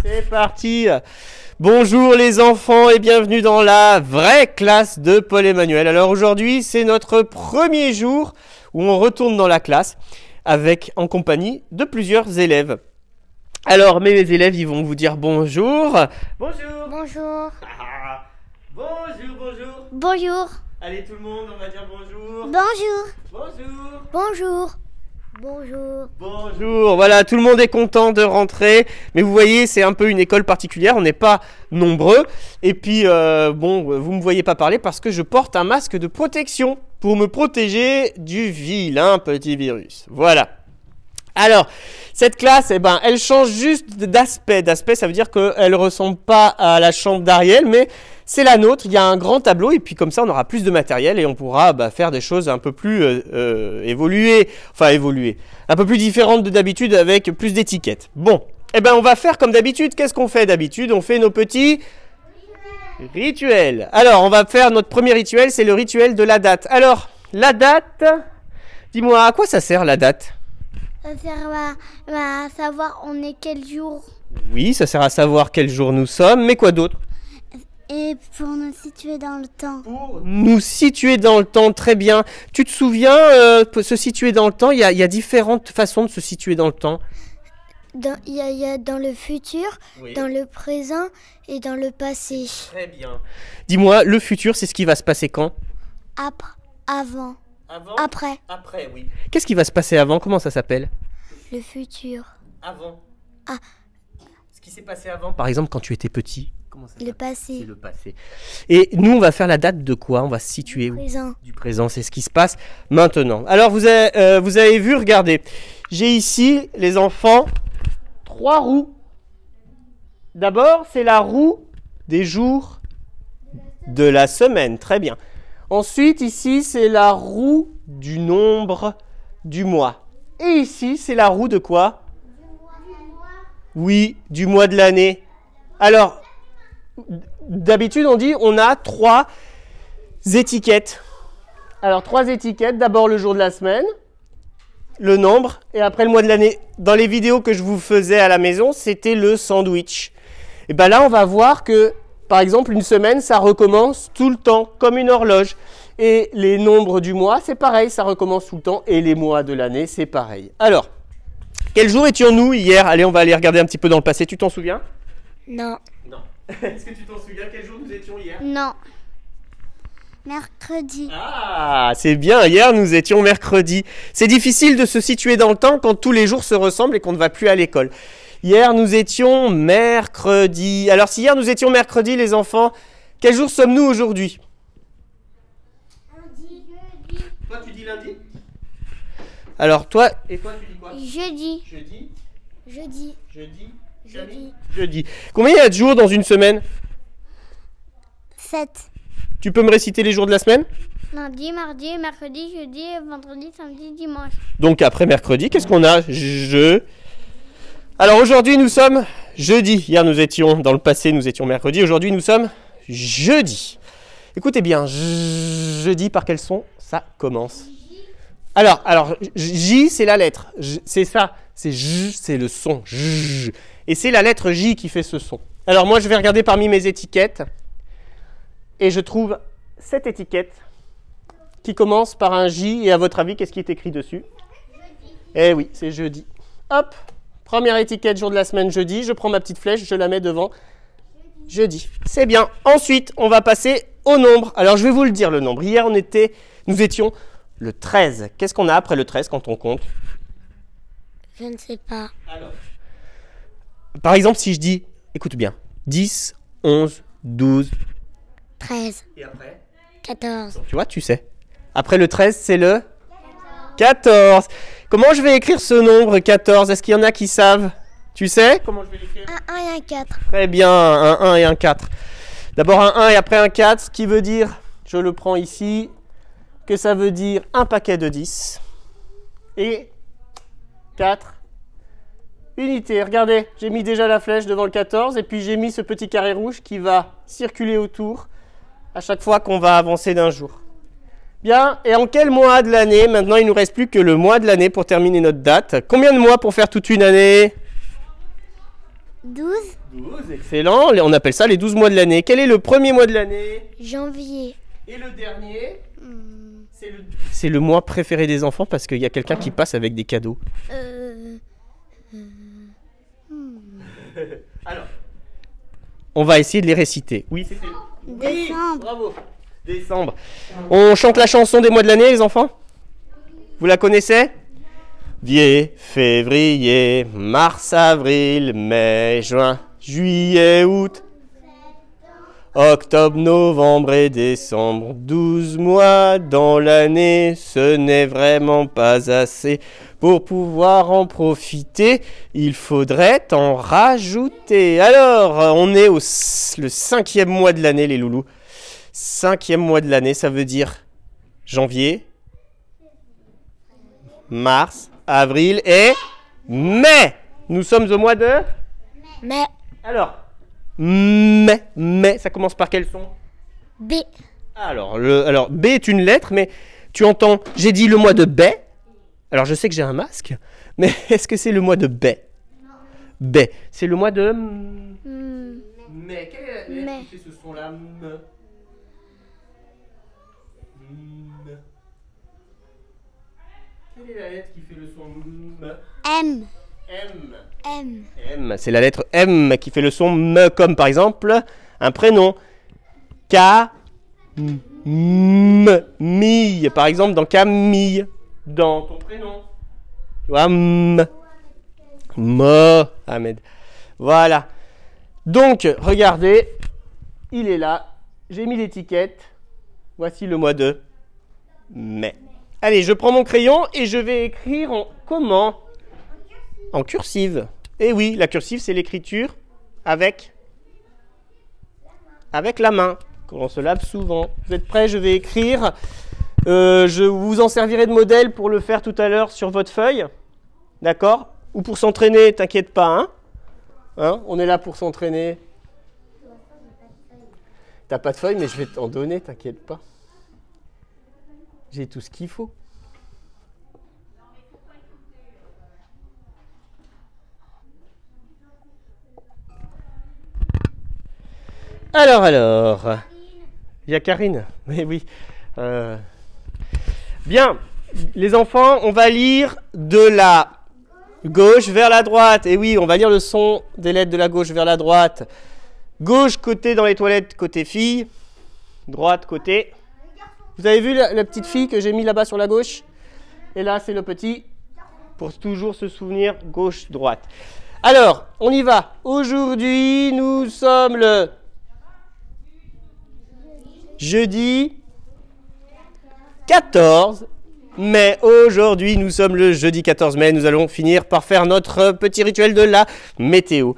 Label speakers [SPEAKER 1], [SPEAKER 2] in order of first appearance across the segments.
[SPEAKER 1] C'est parti. Bonjour les enfants et bienvenue dans la vraie classe de Paul-Emmanuel. Alors aujourd'hui, c'est notre premier jour où on retourne dans la classe en compagnie de plusieurs élèves. Alors mes élèves, ils vont vous dire bonjour. Bonjour.
[SPEAKER 2] Bonjour.
[SPEAKER 1] Bonjour, bonjour.
[SPEAKER 2] Bonjour.
[SPEAKER 1] Allez tout le monde, on va dire bonjour.
[SPEAKER 2] Bonjour.
[SPEAKER 1] Bonjour.
[SPEAKER 2] Bonjour. Bonjour.
[SPEAKER 1] Bonjour, voilà, tout le monde est content de rentrer, mais vous voyez, c'est un peu une école particulière, on n'est pas nombreux, et puis, bon, vous ne me voyez pas parler parce que je porte un masque de protection pour me protéger du vilain petit virus, voilà. Alors, cette classe, eh ben, elle change juste d'aspect. D'aspect, ça veut dire qu'elle ne ressemble pas à la chambre d'Ariel, mais c'est la nôtre. Il y a un grand tableau et puis comme ça, on aura plus de matériel et on pourra faire des choses un peu plus évoluées, un peu plus différentes de d'habitude avec plus d'étiquettes. Bon, eh ben, on va faire comme d'habitude. Qu'est-ce qu'on fait d'habitude? On fait nos petits rituels. Alors, on va faire notre premier rituel, c'est le rituel de la date. Alors, la date, dis-moi, à quoi ça sert la date?
[SPEAKER 2] Ça sert à savoir on est quel jour.
[SPEAKER 1] Oui, ça sert à savoir quel jour nous sommes, mais quoi d'autre?
[SPEAKER 2] Et pour nous situer dans le temps.
[SPEAKER 1] Pour nous situer dans le temps, très bien. Tu te souviens, se situer dans le temps, il y a différentes façons de se situer dans le temps.
[SPEAKER 2] Il y a dans le futur,
[SPEAKER 1] Oui.
[SPEAKER 2] dans le présent et dans le passé.
[SPEAKER 1] Très bien. Dis-moi, le futur, c'est ce qui va se passer quand?
[SPEAKER 2] Avant.
[SPEAKER 1] Avant?
[SPEAKER 2] Après.
[SPEAKER 1] Après, oui. Qu'est-ce qui va se passer avant? Comment ça s'appelle?
[SPEAKER 2] Le futur.
[SPEAKER 1] Avant.
[SPEAKER 2] Ah.
[SPEAKER 1] Ce qui s'est passé avant. Par exemple, quand tu étais petit. Comment ça
[SPEAKER 2] Le passé.
[SPEAKER 1] C'est le passé. Et nous, on va faire la date de quoi? On va se situer où?
[SPEAKER 2] Présent.
[SPEAKER 1] Du présent, c'est ce qui se passe maintenant. Alors, vous avez vu, regardez. J'ai ici, les enfants, 3 roues. D'abord, c'est la roue des jours de la semaine. Très bien. Ensuite, ici, c'est la roue du nombre du mois. Et ici, c'est la roue de quoi? Oui, du mois de l'année. Alors, d'habitude, on dit on a 3 étiquettes. Alors, 3 étiquettes. D'abord, le jour de la semaine, le nombre, et après le mois de l'année. Dans les vidéos que je vous faisais à la maison, c'était le sandwich. Et bien là, on va voir que, par exemple, une semaine, ça recommence tout le temps, comme une horloge. Et les nombres du mois, c'est pareil, ça recommence tout le temps. Et les mois de l'année, c'est pareil. Alors, quel jour étions-nous hier? Allez, on va aller regarder un petit peu dans le passé. Tu t'en souviens?
[SPEAKER 2] Non.
[SPEAKER 1] Non. Est-ce que tu t'en souviens? Quel jour nous étions hier?
[SPEAKER 2] Non. Mercredi.
[SPEAKER 1] Ah, c'est bien, hier nous étions mercredi. C'est difficile de se situer dans le temps quand tous les jours se ressemblent et qu'on ne va plus à l'école. Hier nous étions mercredi. Alors si hier nous étions mercredi les enfants, quel jour sommes-nous aujourd'hui?
[SPEAKER 2] Lundi.
[SPEAKER 1] Toi tu dis lundi? Alors toi, et toi tu dis quoi?
[SPEAKER 2] Jeudi.
[SPEAKER 1] Jeudi?
[SPEAKER 2] Jeudi.
[SPEAKER 1] Jeudi?
[SPEAKER 2] Jeudi.
[SPEAKER 1] Jeudi. Combien il y a de jours dans une semaine?
[SPEAKER 2] 7.
[SPEAKER 1] Tu peux me réciter les jours de la semaine?
[SPEAKER 2] Lundi, mardi, mercredi, jeudi, vendredi, samedi, dimanche.
[SPEAKER 1] Donc après mercredi, qu'est-ce qu'on a? Alors aujourd'hui nous sommes jeudi. Hier nous étions, dans le passé nous étions mercredi. Aujourd'hui nous sommes jeudi. Écoutez bien, jeudi par quel son ça commence? Alors J c'est la lettre. C'est ça. C'est J, c'est le son. J. Et c'est la lettre J qui fait ce son. Alors moi je vais regarder parmi mes étiquettes. Et je trouve cette étiquette qui commence par un J. Et à votre avis, qu'est-ce qui est écrit dessus? Jeudi. Eh oui, c'est jeudi. Hop, première étiquette, jour de la semaine, jeudi. Je prends ma petite flèche, je la mets devant. Jeudi. C'est bien. Ensuite, on va passer au nombre. Alors, je vais vous le dire, le nombre. Hier, nous étions le 13. Qu'est-ce qu'on a après le 13 quand on compte?
[SPEAKER 2] Je ne sais pas.
[SPEAKER 1] Alors, par exemple, si je dis, écoute bien, 10, 11, 12...
[SPEAKER 2] 13.
[SPEAKER 1] Et après?
[SPEAKER 2] 14.
[SPEAKER 1] Donc, tu vois, tu sais. Après le 13, c'est le 14. Comment je vais écrire ce nombre 14? Est-ce qu'il y en a qui savent? Tu sais comment je vais l'écrire?
[SPEAKER 2] Un 1 et un 4.
[SPEAKER 1] Très bien, un 1 et un 4. D'abord un 1 et après un 4, ce qui veut dire, je le prends ici, que ça veut dire un paquet de 10 et 4 unités. Regardez, j'ai mis déjà la flèche devant le 14 et puis j'ai mis ce petit carré rouge qui va circuler autour à chaque fois qu'on va avancer d'un jour. Bien, et en quel mois de l'année? Maintenant, il ne nous reste plus que le mois de l'année pour terminer notre date. Combien de mois pour faire toute une année?
[SPEAKER 2] 12.
[SPEAKER 1] 12, excellent. On appelle ça les 12 mois de l'année. Quel est le premier mois de l'année?
[SPEAKER 2] Janvier.
[SPEAKER 1] Et le dernier? C'est le mois préféré des enfants parce qu'il y a quelqu'un qui passe avec des cadeaux. Alors, on va essayer de les réciter. Oui, c'était...
[SPEAKER 2] Décembre.
[SPEAKER 1] Oui, bravo. Décembre. On chante la chanson des mois de l'année, les enfants? Vous la connaissez? Janvier, février, mars, avril, mai, juin, juillet, août, octobre, novembre et décembre. 12 mois dans l'année, ce n'est vraiment pas assez. Pour pouvoir en profiter, il faudrait en rajouter. Alors, on est le 5e mois de l'année, les loulous. 5e mois de l'année, ça veut dire janvier, mars, avril et mai. Nous sommes au mois de
[SPEAKER 2] Mais.
[SPEAKER 1] Alors, mai, ça commence par quel son?
[SPEAKER 2] B.
[SPEAKER 1] Alors, B est une lettre, mais tu entends, j'ai dit le mois de baie. Alors, je sais que j'ai un masque, mais est-ce que c'est le mois de baie? Baie. C'est le mois de mai. Quelle est la lettre qui fait ce son-là? Quelle est la lettre qui fait le son
[SPEAKER 2] M.
[SPEAKER 1] M.
[SPEAKER 2] M.
[SPEAKER 1] M, c'est la lettre M qui fait le son M, comme par exemple un prénom. K, M, Mille, par exemple dans Camille, dans ton prénom. Tu vois, M, Mohamed. Voilà. Donc, regardez, il est là. J'ai mis l'étiquette. Voici le mois de mai. Allez, je prends mon crayon et je vais écrire en comment? En cursive. Et oui, la cursive, c'est l'écriture avec la main, qu'on se lave souvent. Vous êtes prêts? Je vais écrire. Je vous en servirai de modèle pour le faire tout à l'heure sur votre feuille. D'accord? Ou pour s'entraîner, t'inquiète pas. Hein? On est là pour s'entraîner. T'as pas de feuille, mais je vais t'en donner, t'inquiète pas. J'ai tout ce qu'il faut. Alors, il y a Karine. Mais oui. Bien, les enfants, on va lire de la gauche vers la droite. Et oui, on va lire le son des lettres de la gauche vers la droite. Gauche côté dans les toilettes, côté fille. Droite côté. Vous avez vu la petite fille que j'ai mis là-bas sur la gauche? Et là, c'est le petit. Pour toujours se souvenir, gauche-droite. Alors, on y va. Aujourd'hui, nous sommes le jeudi 14 mai. Aujourd'hui, nous sommes le jeudi 14 mai. Nous allons finir par faire notre petit rituel de la météo.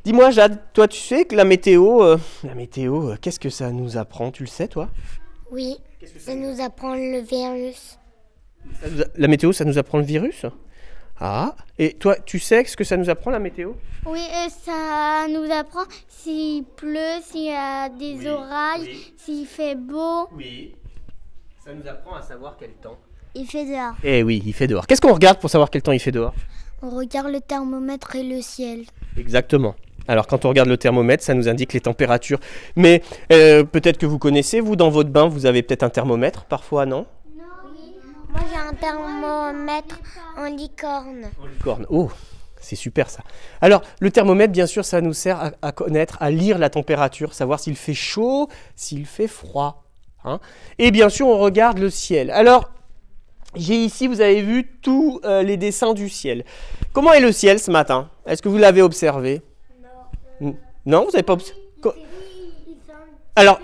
[SPEAKER 1] Dis-moi, Jade, toi, tu sais que la météo, qu'est-ce que ça nous apprend? Tu le sais, toi?
[SPEAKER 2] Oui, ça nous apprend le virus.
[SPEAKER 1] La météo, ça nous apprend le virus? Ah, et toi, tu sais ce que ça nous apprend, la météo?
[SPEAKER 2] Oui, ça nous apprend s'il pleut, s'il y a des orages, s'il fait beau.
[SPEAKER 1] Oui, ça nous apprend à savoir quel temps.
[SPEAKER 2] Il fait dehors.
[SPEAKER 1] Eh oui, il fait dehors. Qu'est-ce qu'on regarde pour savoir quel temps il fait dehors?
[SPEAKER 2] On regarde le thermomètre et le ciel.
[SPEAKER 1] Exactement. Alors, quand on regarde le thermomètre, ça nous indique les températures. Mais peut-être que vous connaissez, vous, dans votre bain, vous avez peut-être un thermomètre, parfois, non?
[SPEAKER 2] Moi, j'ai un thermomètre en licorne.
[SPEAKER 1] En licorne. Oh, c'est super ça. Alors, le thermomètre, bien sûr, ça nous sert à connaître, à lire la température, savoir s'il fait chaud, s'il fait froid. Hein. Et bien sûr, on regarde le ciel. Alors, j'ai ici, vous avez vu tous les dessins du ciel. Comment est le ciel ce matin? Est-ce que vous l'avez observé? Non. Non, vous n'avez pas observé? Alors,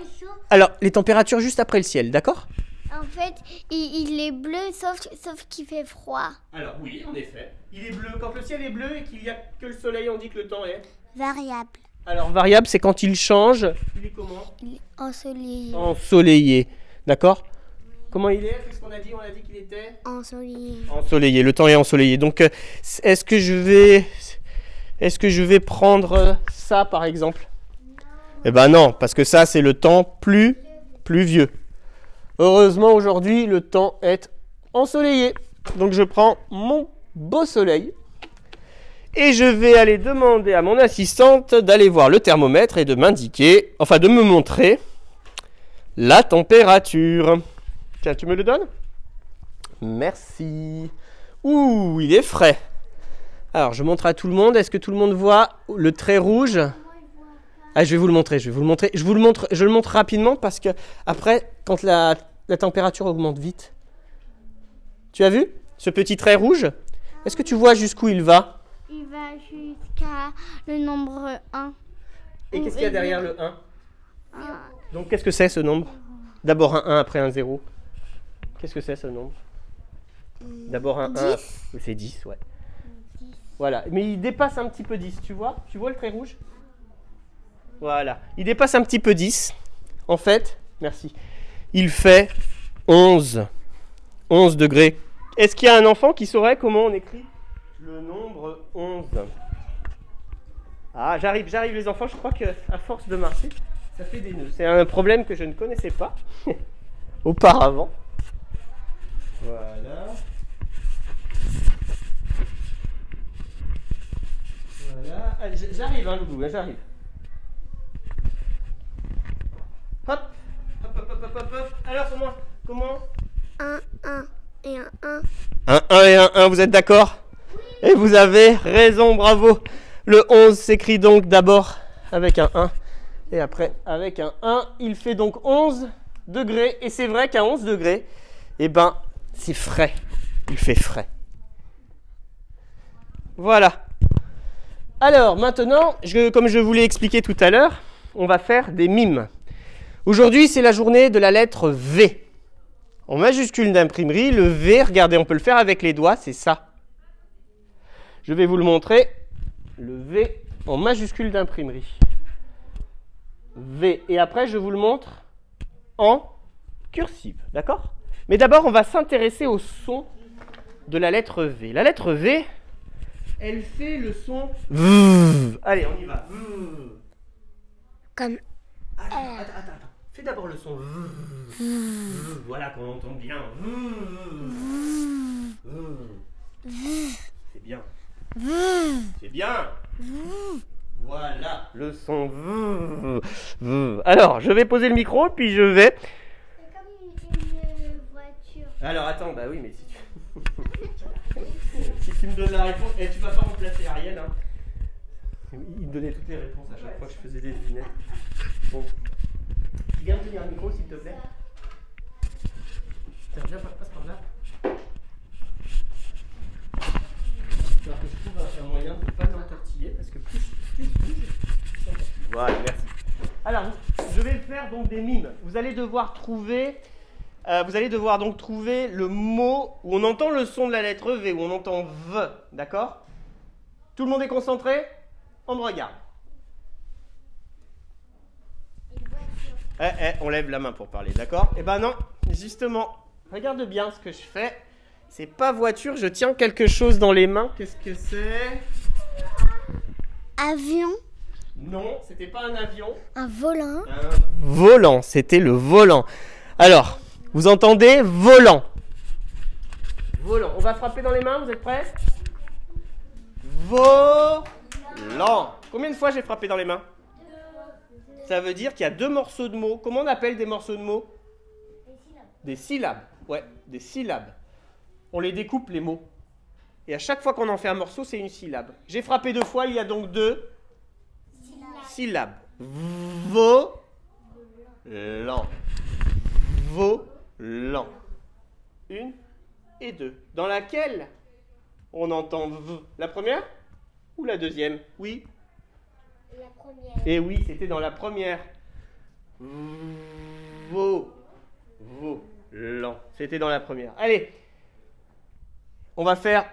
[SPEAKER 1] les températures juste après le ciel, d'accord?
[SPEAKER 2] En fait, il est bleu, sauf qu'il fait froid.
[SPEAKER 1] Alors oui, en effet. Il est bleu. Quand le ciel est bleu et qu'il n'y a que le soleil, on dit que le temps est...
[SPEAKER 2] Variable.
[SPEAKER 1] Alors variable, c'est quand il change. Il est comment? Il est
[SPEAKER 2] ensoleillé.
[SPEAKER 1] Ensoleillé. D'accord? Comment il est? Qu'est-ce qu'on a dit? On a dit qu'il était...
[SPEAKER 2] ensoleillé.
[SPEAKER 1] Ensoleillé. Le temps est ensoleillé. Donc, est-ce que je vais prendre ça, par exemple? Eh ben non, parce que ça, c'est le temps pluvieux. Heureusement, aujourd'hui, le temps est ensoleillé. Donc, je prends mon beau soleil Et je vais aller demander à mon assistante d'aller voir le thermomètre et de m'indiquer, enfin de me montrer la température. Tiens, tu me le donnes? Merci. Ouh, il est frais. Alors, je montre à tout le monde. Est-ce que tout le monde voit le trait rouge? Ah, je vais vous le montrer, je le montre rapidement parce que après, quand la température augmente vite. Tu as vu ce petit trait rouge? Est-ce que tu vois jusqu'où il va?
[SPEAKER 2] Il va jusqu'à le nombre 1.
[SPEAKER 1] Et qu'est-ce qu'il y a derrière le 1? Donc, qu'est-ce que c'est ce nombre? D'abord un 1 après un 0. Qu'est-ce que c'est ce nombre? D'abord un 1. C'est 10, ouais.
[SPEAKER 2] 10.
[SPEAKER 1] Voilà, mais il dépasse un petit peu 10, tu vois? Tu vois le trait rouge? Voilà, il dépasse un petit peu 10. En fait, merci. Il fait 11. 11 degrés. Est-ce qu'il y a un enfant qui saurait comment on écrit le nombre 11? Ah, j'arrive les enfants, je crois qu'à force de marcher, ça fait des nœuds. C'est un problème que je ne connaissais pas auparavant. Voilà. Voilà. Allez, j'arrive, hein, Loulou, j'arrive. Hop, hop, hop, hop, hop, hop. Alors, comment
[SPEAKER 2] 1, 1 et un 1.
[SPEAKER 1] Un 1 et un 1, vous êtes d'accord? Oui. Et vous avez raison, bravo. Le 11 s'écrit donc d'abord avec un 1 et après avec un 1. Il fait donc 11 degrés. Et c'est vrai qu'à 11 degrés, eh ben, c'est frais. Il fait frais. Voilà. Alors maintenant, comme je vous l'ai expliqué tout à l'heure, on va faire des mimes. Aujourd'hui, c'est la journée de la lettre V. En majuscule d'imprimerie, le V, regardez, on peut le faire avec les doigts, c'est ça. Je vais vous le montrer. Le V en majuscule d'imprimerie. V. Et après, je vous le montre en cursive, d'accord? Mais d'abord, on va s'intéresser au son de la lettre V. La lettre V, elle fait le son V. Allez, on y va. V.
[SPEAKER 2] Comme
[SPEAKER 1] Attends. Fais d'abord le son V. Voilà qu'on entend bien. C'est bien. C'est bien. Voilà le son V. Alors, je vais poser le micro, puis je vais...
[SPEAKER 2] C'est comme une voiture.
[SPEAKER 1] Alors, attends, bah oui, mais si tu... si tu me donnes la réponse... Et tu vas pas remplacer Ariel, hein. Il me donnait toutes les réponses à chaque fois que je faisais des devinettes. Bon. Tu viens me tenir un micro, s'il te plaît? Tiens, viens, passe par là. Alors que je trouve un moyen de ne pas m'entortiller, parce que plus je bouge, voilà, merci. Alors, je vais faire donc des mimes. Vous allez devoir donc trouver le mot où on entend le son de la lettre V, où on entend V, d'accord? Tout le monde est concentré? On me regarde. On lève la main pour parler, d'accord? Eh ben non, justement, regarde bien ce que je fais. C'est pas voiture, je tiens quelque chose dans les mains. Qu'est-ce que c'est?
[SPEAKER 2] Avion.
[SPEAKER 1] Non, c'était pas un avion.
[SPEAKER 2] Un volant.
[SPEAKER 1] Un volant, c'était le volant. Alors, vous entendez volant? Volant. On va frapper dans les mains, vous êtes prêts? Volant. Combien de fois j'ai frappé dans les mains? Ça veut dire qu'il y a deux morceaux de mots. Comment on appelle des morceaux de mots? Des syllabes. Ouais, des syllabes. On les découpe, les mots. Et à chaque fois qu'on en fait un morceau, c'est une syllabe. J'ai frappé 2 fois, il y a donc 2 syllabes. Volant. Volant. 1 et 2. Dans laquelle on entend V. La première ou la deuxième? Oui.
[SPEAKER 2] La première.
[SPEAKER 1] Et oui, c'était dans la première. Volant. C'était dans la première. Allez, on va faire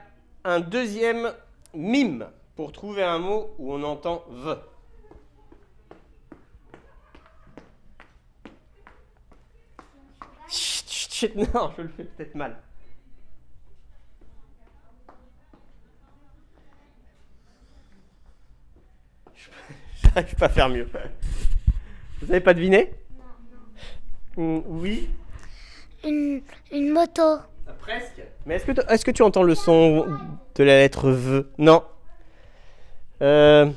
[SPEAKER 1] un deuxième mime pour trouver un mot où on entend V. Chut, chut, chut. Non, je le fais peut-être mal. J'arrive pas à faire mieux. Vous n'avez pas deviné? Non. Oui.
[SPEAKER 2] Une moto.
[SPEAKER 1] Presque. Mais est-ce que tu entends le son de la lettre V? Non. Tiens,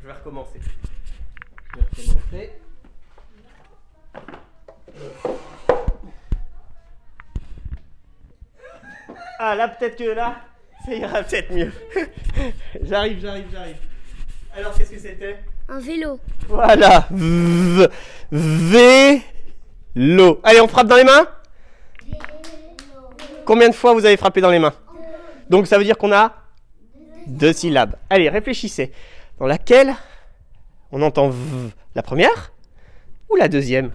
[SPEAKER 1] je vais recommencer. Je vais recommencer. Ah là, peut-être que là, ça ira peut-être mieux. J'arrive. Alors, qu'est-ce que c'était?
[SPEAKER 2] Un vélo.
[SPEAKER 1] Voilà. Vélo. Allez, on frappe dans les mains? Combien de fois vous avez frappé dans les mains? Donc, ça veut dire qu'on a 2 syllabes. Allez, réfléchissez. Dans laquelle on entend v? La première ou la deuxième?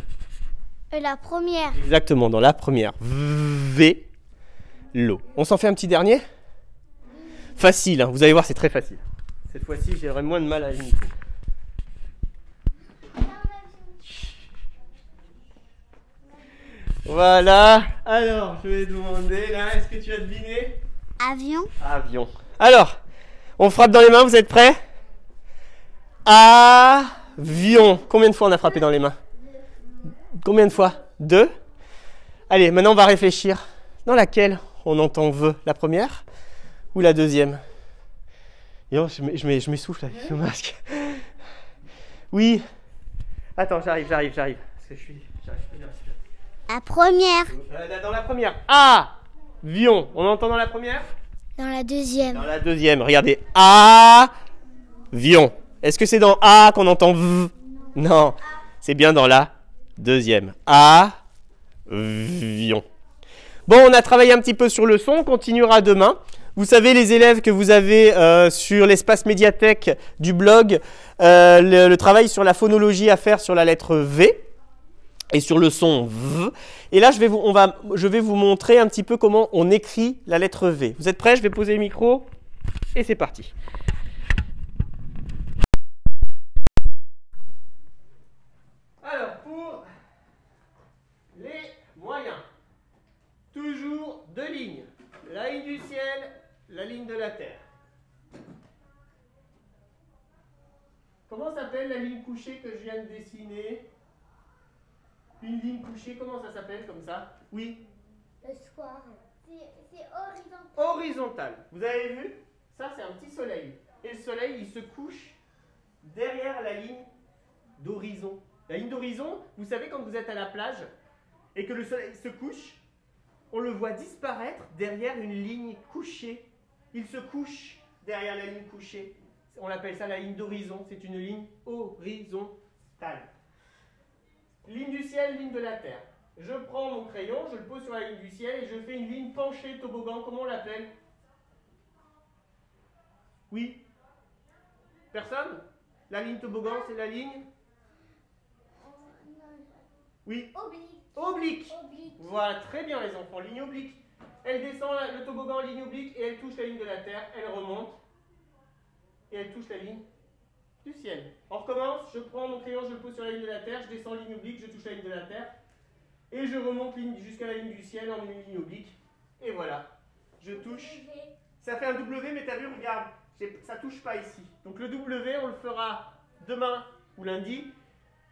[SPEAKER 2] La première.
[SPEAKER 1] Exactement, dans la première. Vélo. On s'en fait un petit dernier? Facile, hein. Vous allez voir, c'est très facile. Cette fois-ci, j'aurai moins de mal à imiter. Voilà. Alors, je vais demander là, est-ce que tu as deviné?
[SPEAKER 2] Avion.
[SPEAKER 1] Avion. Alors, on frappe dans les mains, vous êtes prêts? Avion. Combien de fois on a frappé dans les mains? Combien de fois? 2. Allez, maintenant on va réfléchir. Dans laquelle on entend V? La première ou la deuxième? Et oh, je m'essouffle avec le masque. Oui. Attends, j'arrive. Parce que j'arrive pas bien.
[SPEAKER 2] La première.
[SPEAKER 1] Dans la première. Avion. On entend dans la première?
[SPEAKER 2] Dans la deuxième.
[SPEAKER 1] Dans la deuxième. Regardez. Avion. Est-ce que c'est dans A qu'on entend V? Non. C'est bien dans la deuxième. Avion. Bon, on a travaillé un petit peu sur le son. On continuera demain. Vous savez, les élèves que vous avez sur l'espace médiathèque du blog, le travail sur la phonologie à faire sur la lettre V et sur le son V. Et là, je vais vous montrer un petit peu comment on écrit la lettre V. Vous êtes prêts? Je vais poser le micro et c'est parti. Alors, pour les moyens, toujours 2 lignes. La ligne du ciel, la ligne de la terre. Comment s'appelle la ligne couchée que je viens de dessiner? Une ligne couchée, comment ça s'appelle comme ça? Oui?
[SPEAKER 2] Le soir. C'est horizontal.
[SPEAKER 1] Horizontale. Vous avez vu? Ça, c'est un petit soleil. Et le soleil, il se couche derrière la ligne d'horizon. La ligne d'horizon, vous savez, quand vous êtes à la plage et que le soleil se couche, on le voit disparaître derrière une ligne couchée. Il se couche derrière la ligne couchée. On l'appelle ça la ligne d'horizon. C'est une ligne horizontale. Ligne du ciel, ligne de la terre. Je prends mon crayon, je le pose sur la ligne du ciel et je fais une ligne penchée toboggan. Comment on l'appelle? Oui? Personne? La ligne toboggan, c'est la ligne? Oui? Oblique. Voilà, très bien les enfants, ligne oblique. Elle descend le toboggan en ligne oblique et elle touche la ligne de la terre, elle remonte et elle touche la ligne du ciel. On recommence, je prends mon crayon, je le pose sur la ligne de la terre, je descends ligne oblique, je touche la ligne de la terre et je remonte jusqu'à la ligne du ciel en une ligne oblique. Et voilà, je touche. Ça fait un W, mais tu as vu, regarde, ça ne touche pas ici. Donc le W, on le fera demain ou lundi.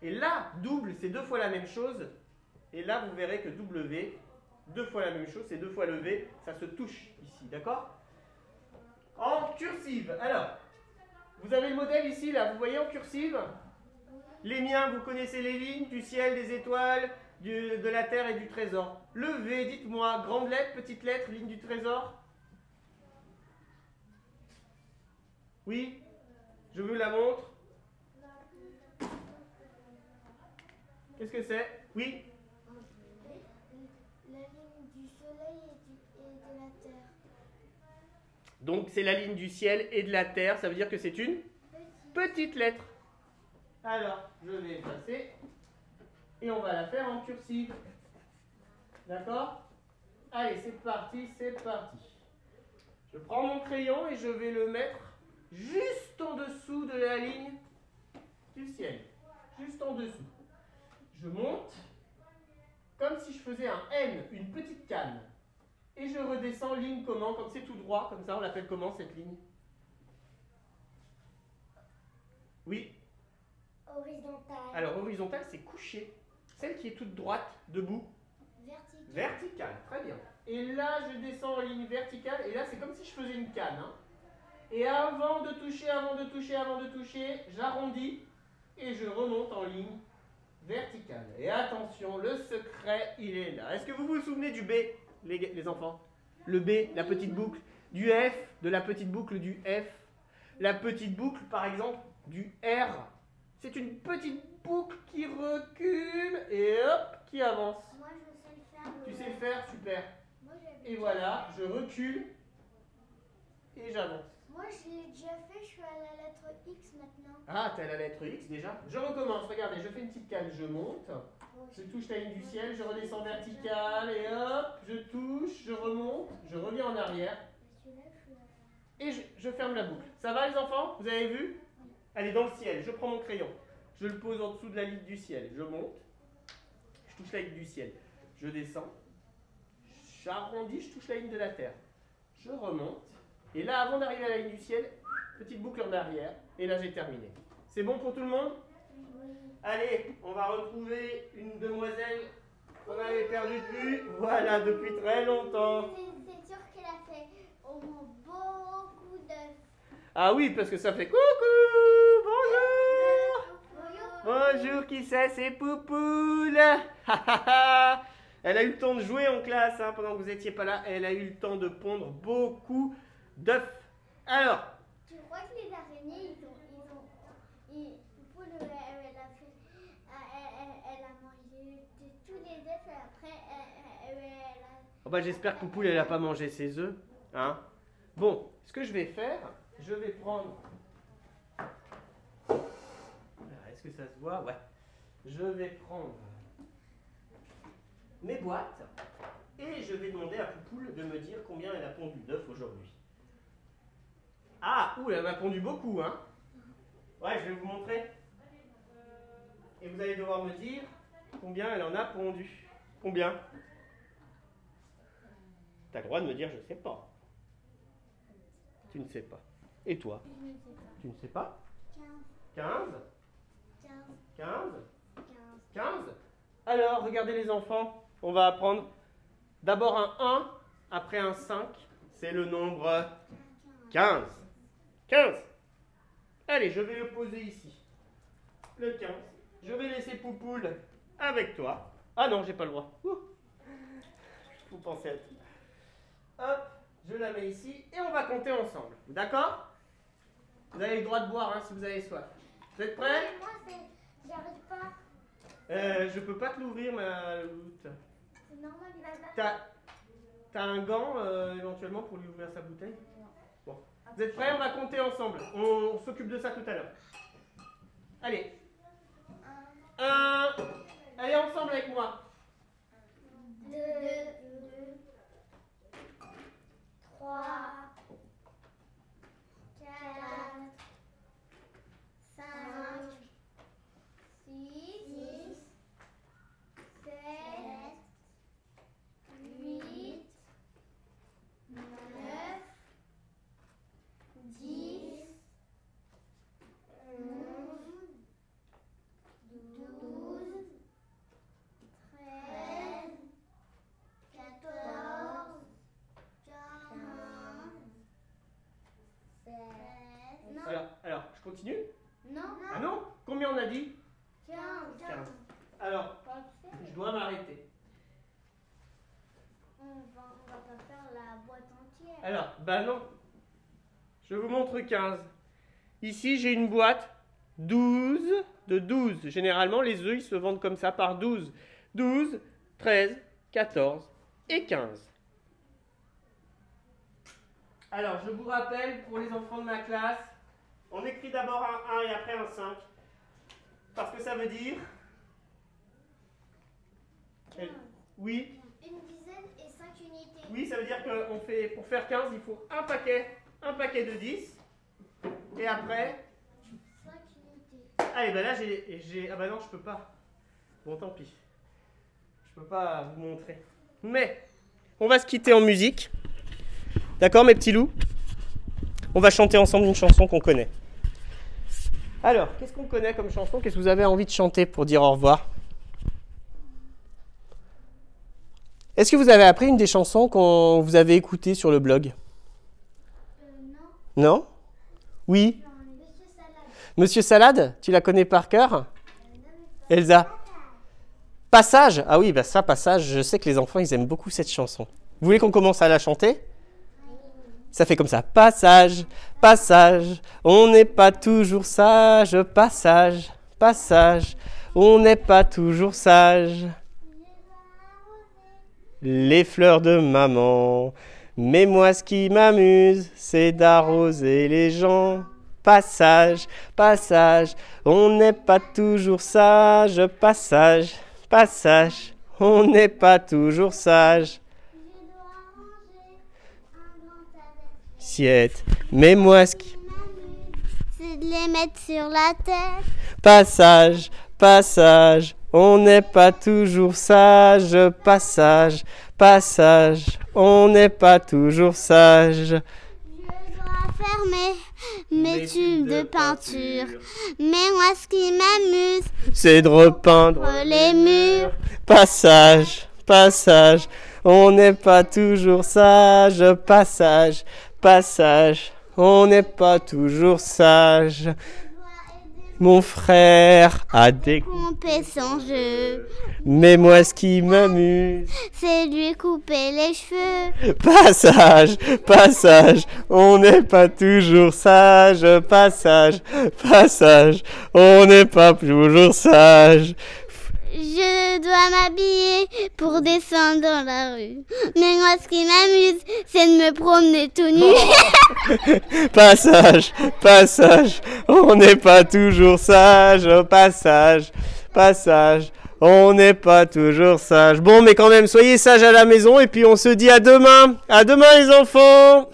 [SPEAKER 1] Et là, double, c'est 2 fois la même chose. Et là, vous verrez que W, 2 fois la même chose, c'est 2 fois le V, ça se touche ici, d'accord? En cursive, alors, vous avez le modèle ici, là, vous voyez en cursive? Les miens, vous connaissez les lignes du ciel, des étoiles, de la terre et du trésor. Le V, dites-moi, grande lettre, petite lettre, ligne du trésor? Oui? Je vous la montre. Qu'est-ce que c'est? Oui?
[SPEAKER 2] La ligne du soleil et de la terre.
[SPEAKER 1] Donc c'est la ligne du ciel et de la terre, ça veut dire que c'est une petite lettre. Alors, je vais effacer et on va la faire en cursive. D'accord? Allez, c'est parti, Je prends mon crayon et je vais le mettre juste en dessous de la ligne du ciel. Juste en dessous. Je monte comme si je faisais un N, une petite canne. Et je redescends ligne comment? Comme c'est tout droit, comme ça, on l'appelle comment cette ligne? Oui?
[SPEAKER 2] Horizontale.
[SPEAKER 1] Alors, horizontale, c'est couché. Celle qui est toute droite, debout.
[SPEAKER 2] Verticale.
[SPEAKER 1] Verticale, très bien. Et là, je descends en ligne verticale. Et là, c'est comme si je faisais une canne. Hein. Et avant de toucher, j'arrondis et je remonte en ligne verticale. Et attention, le secret, il est là. Est-ce que vous vous souvenez du B, les enfants? Le B, la petite boucle, du F, de la petite boucle du F, la petite boucle, par exemple, du R. C'est une petite boucle qui recule et hop, qui avance.
[SPEAKER 2] Moi, je sais le faire.
[SPEAKER 1] Tu sais le faire? Super.
[SPEAKER 2] Moi,
[SPEAKER 1] Et voilà, je recule et j'avance.
[SPEAKER 2] Moi, je l'ai déjà fait, je suis à la lettre X maintenant.
[SPEAKER 1] Ah, t'es à la lettre X déjà? Je recommence, regardez, je fais une petite cale, je monte, je touche la ligne du ciel, je redescends verticale et hop, je touche, je remonte, je reviens en arrière et je ferme la boucle. Ça va les enfants? Vous avez vu? Allez, dans le ciel, je prends mon crayon, je le pose en dessous de la ligne du ciel, je monte, je touche la ligne du ciel, je descends, j'arrondis, je touche la ligne de la terre, je remonte. Et là, avant d'arriver à la ligne du ciel, petite boucle en arrière. Et là, j'ai terminé. C'est bon pour tout le monde? Allez, on va retrouver une demoiselle qu'on avait perdue de vue. Voilà, depuis très longtemps.
[SPEAKER 2] C'est sûr qu'elle a fait au moins beaucoup d'œufs.
[SPEAKER 1] Ah oui, parce que ça fait coucou, bonjour. Bonjour, qui c'est? C'est Poupoule. Elle a eu le temps de jouer en classe hein, pendant que vous n'étiez pas là. Elle a eu le temps de pondre beaucoup d'œufs. Alors.
[SPEAKER 2] Tu crois que les araignées, Poupoule, elle a mangé tous les œufs et après, elle a...
[SPEAKER 1] Oh bah, j'espère que Poupoule, elle n'a pas mangé ses œufs. Hein. Bon, ce que je vais faire, je vais prendre... Est-ce que ça se voit? Ouais. Je vais prendre mes boîtes et je vais demander à Poupoule de me dire combien elle a pondu d'œufs aujourd'hui. Ah, elle en a pondu beaucoup, hein? Ouais, je vais vous montrer. Et vous allez devoir me dire combien elle en a pondu. Combien? T'as le droit de me dire je sais pas. Tu ne sais pas. Et toi?
[SPEAKER 2] Je ne sais pas.
[SPEAKER 1] Tu ne sais pas?
[SPEAKER 2] 15.
[SPEAKER 1] 15?
[SPEAKER 2] 15.
[SPEAKER 1] 15? 15? Alors, regardez les enfants. On va apprendre d'abord un 1, après un 5. C'est le nombre 15. 15. Allez, je vais le poser ici. Le 15. Je vais laisser Poupoule avec toi. Ah non, j'ai pas le droit. Faut penser à tout. Hop, je la mets ici et on va compter ensemble. D'accord? Vous avez le droit de boire hein, si vous avez soif. Vous êtes prêts?
[SPEAKER 2] Moi, j'arrive pas.
[SPEAKER 1] Je peux pas te l'ouvrir, ma louloute.
[SPEAKER 2] C'est normal, il va
[SPEAKER 1] T'as un gant éventuellement pour lui ouvrir sa bouteille? Bon. Vous êtes prêts? On va compter ensemble. On s'occupe de ça tout à l'heure. Allez. 1. Allez ensemble avec moi.
[SPEAKER 2] 2, 3, 4, 5, 6, 7, 8, 9, 10, 11, 12, 13, 14, 15, 16. Non.
[SPEAKER 1] Alors, je continue?
[SPEAKER 2] Non.
[SPEAKER 1] Ah non? Combien on a dit?
[SPEAKER 2] 15.
[SPEAKER 1] 15. Alors, je dois m'arrêter.
[SPEAKER 2] On va pas faire la boîte entière.
[SPEAKER 1] Alors, bah non. Je vous montre 15. Ici, j'ai une boîte 12 de 12. Généralement, les œufs, ils se vendent comme ça par 12. 12, 13, 14 et 15. Alors, je vous rappelle, pour les enfants de ma classe, on écrit d'abord un 1 et après un 5. Parce que ça veut dire...
[SPEAKER 2] 15.
[SPEAKER 1] Oui,
[SPEAKER 2] Une dizaine et 5 unités.
[SPEAKER 1] oui, ça veut dire qu'on fait, pour faire 15, il faut un paquet de 10. Et après...
[SPEAKER 2] 5 unités.
[SPEAKER 1] Allez, ben là, j'ai... Ah bah non, je peux pas. Bon, tant pis. Je peux pas vous montrer. Mais, on va se quitter en musique. D'accord, mes petits loups? On va chanter ensemble une chanson qu'on connaît. Alors, qu'est-ce qu'on connaît comme chanson? Qu'est-ce que vous avez envie de chanter pour dire au revoir? Est-ce que vous avez appris une des chansons qu'on vous avez écoutées sur le blog?
[SPEAKER 2] Non.
[SPEAKER 1] Non? Oui. Monsieur Salade, tu la connais par cœur? Elsa? Passage? Ah oui, bah ça, Passage, je sais que les enfants, ils aiment beaucoup cette chanson. Vous voulez qu'on commence à la chanter? Ça fait comme ça. Passage, passage, on n'est pas toujours sage. Passage, passage, on n'est pas toujours sage. Les fleurs de maman, mais moi ce qui m'amuse, c'est d'arroser les gens. Passage, passage, on n'est pas toujours sage. Passage, passage, on n'est pas toujours sage. Siette, mais moi ce qui...
[SPEAKER 2] C'est de les mettre sur la tête.
[SPEAKER 1] Passage, passage, on n'est pas toujours sage. Passage, passage, on n'est pas toujours sage.
[SPEAKER 2] Je dois fermer mes tubes de peinture. Mais moi, ce qui m'amuse,
[SPEAKER 1] c'est de repeindre
[SPEAKER 2] les murs.
[SPEAKER 1] Passage, passage, on n'est pas toujours sage. Passage, passage, on n'est pas toujours sage. Mon frère a
[SPEAKER 2] Couper son jeu,
[SPEAKER 1] mais moi ce qui m'amuse,
[SPEAKER 2] c'est lui couper les cheveux.
[SPEAKER 1] Passage, passage, on n'est pas toujours sage. Passage, passage, on n'est pas toujours sage.
[SPEAKER 2] Je dois m'habiller pour descendre dans la rue. Mais moi, ce qui m'amuse, c'est de me promener tout nu.
[SPEAKER 1] Passage, passage, on n'est pas toujours sage. Passage, passage, on n'est pas toujours sage. Bon, mais quand même, soyez sages à la maison et puis on se dit à demain. À demain les enfants.